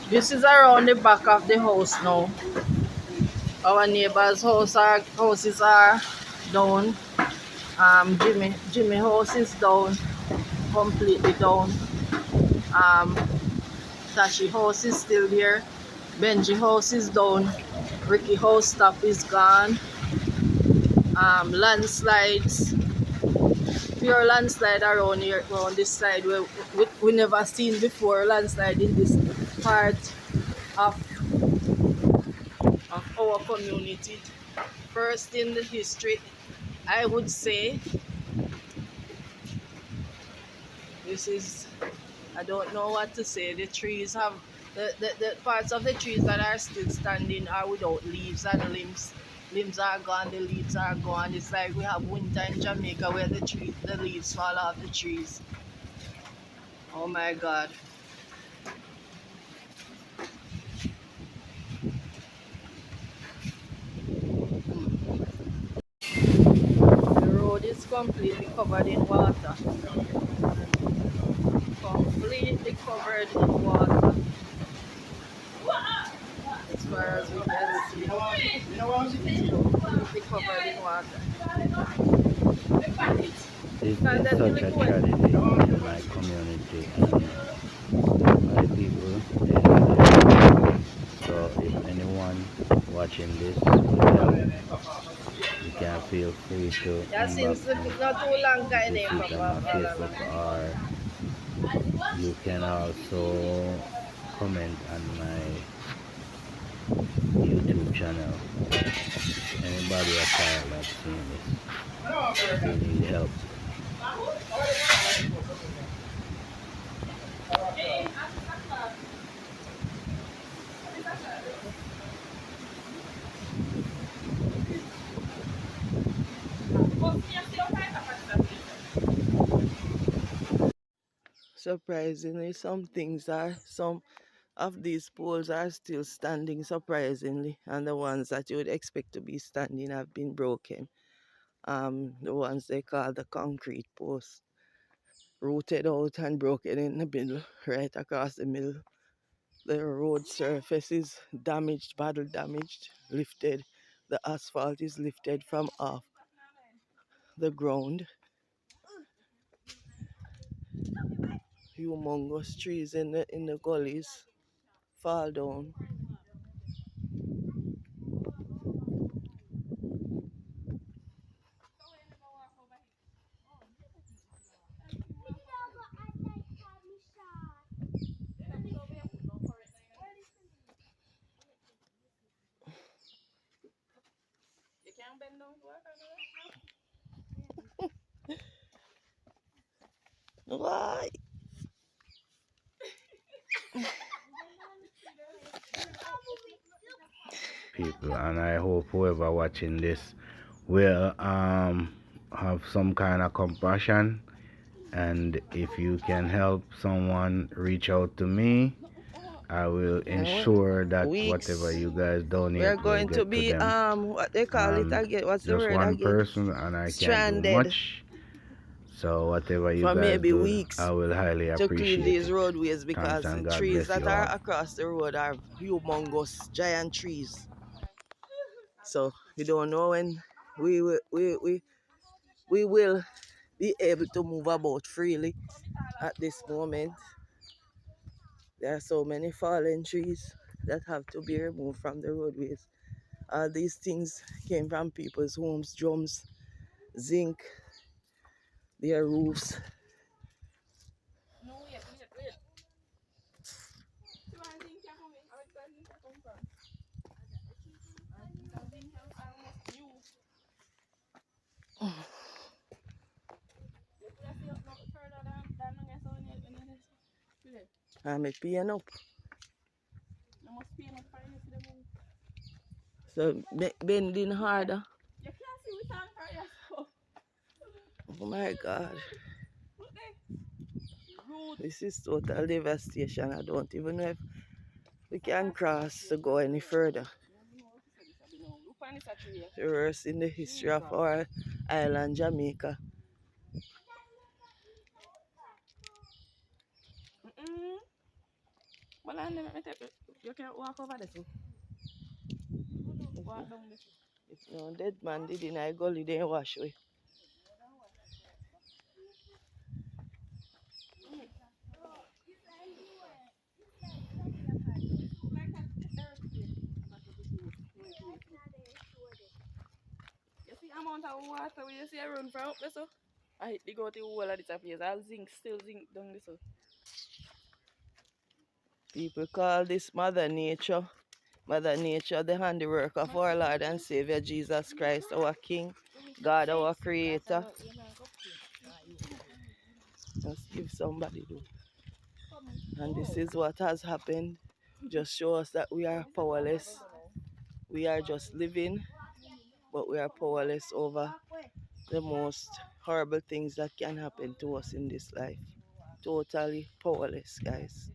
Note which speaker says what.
Speaker 1: This is around the back of the house now. Our neighbors' houses are down. Jimmy house is down, completely down. Um, Tashi house is still there. Benji house is down. Ricky house top is gone. Landslides, pure landslide around here, around this side where we never seen before landslide in this part of our community. First in the history, I would say. This is, I don't know what to say. The trees have, the parts of the trees that are still standing are without leaves and limbs. Limbs are gone, the leaves are gone. It's like we have winter in Jamaica where the leaves fall off the trees. Oh my God. The road is completely covered in water. Completely covered in water. As far as we can see. Completely covered in water.
Speaker 2: This is such a tragedy in my community, and my people they need help. So if anyone watching this will help, you can feel free to
Speaker 1: Yeah, since
Speaker 2: inbox me
Speaker 1: not too long
Speaker 2: if
Speaker 1: ka
Speaker 2: you
Speaker 1: ini
Speaker 2: see it on my Facebook, or you can also comment on my YouTube channel. Anybody a child that's seeing this, they need help.
Speaker 1: Surprisingly, some of these poles are still standing, surprisingly, and the ones that you would expect to be standing have been broken. The ones they call the concrete posts, rooted out and broken in the middle, right across the middle. The road surface is damaged, battle damaged, lifted. The asphalt is lifted from off the ground. Humongous trees in the gullies fall down. Why?
Speaker 2: People, and I hope whoever watching this will have some kind of compassion, and if you can help someone, reach out to me. I will ensure that whatever
Speaker 1: Weeks.
Speaker 2: you guys
Speaker 1: We are
Speaker 2: donate will
Speaker 1: going to
Speaker 2: get to
Speaker 1: be
Speaker 2: them.
Speaker 1: what they call it
Speaker 2: um
Speaker 1: again? What's the
Speaker 2: just
Speaker 1: word
Speaker 2: one
Speaker 1: again?
Speaker 2: person and I can't do
Speaker 1: Stranded
Speaker 2: much, so whatever you
Speaker 1: for
Speaker 2: guys
Speaker 1: maybe
Speaker 2: do,
Speaker 1: weeks
Speaker 2: I will highly
Speaker 1: to clean
Speaker 2: appreciate
Speaker 1: these
Speaker 2: it.
Speaker 1: roadways
Speaker 2: Thanks
Speaker 1: because the
Speaker 2: and God
Speaker 1: trees
Speaker 2: bless
Speaker 1: that
Speaker 2: you
Speaker 1: are
Speaker 2: all.
Speaker 1: across the road are humongous, giant trees. So we don't know when we will we will be able to move about freely at this moment. There are so many fallen trees that have to be removed from the roadways. All these things came from people's homes, drums, zinc, their roofs. I'm paying up. So bending harder. Oh my God. This is total devastation. I don't even know if we can cross to go any further. The worst in the history of our island, Jamaica. You can't walk over this. Walk down this. If no dead man did in I gully, then wash away. You see amount of water when you see a run from up there, so I dig out the whole of this place. I'll zinc, still zinc down this. So. People call this Mother Nature. Mother Nature, the handiwork of our Lord and Savior Jesus Christ, our King, God, our Creator. Let's give somebody do. And this is what has happened. Just show us that we are powerless. We are just living, but we are powerless over the most horrible things that can happen to us in this life. Totally powerless, guys.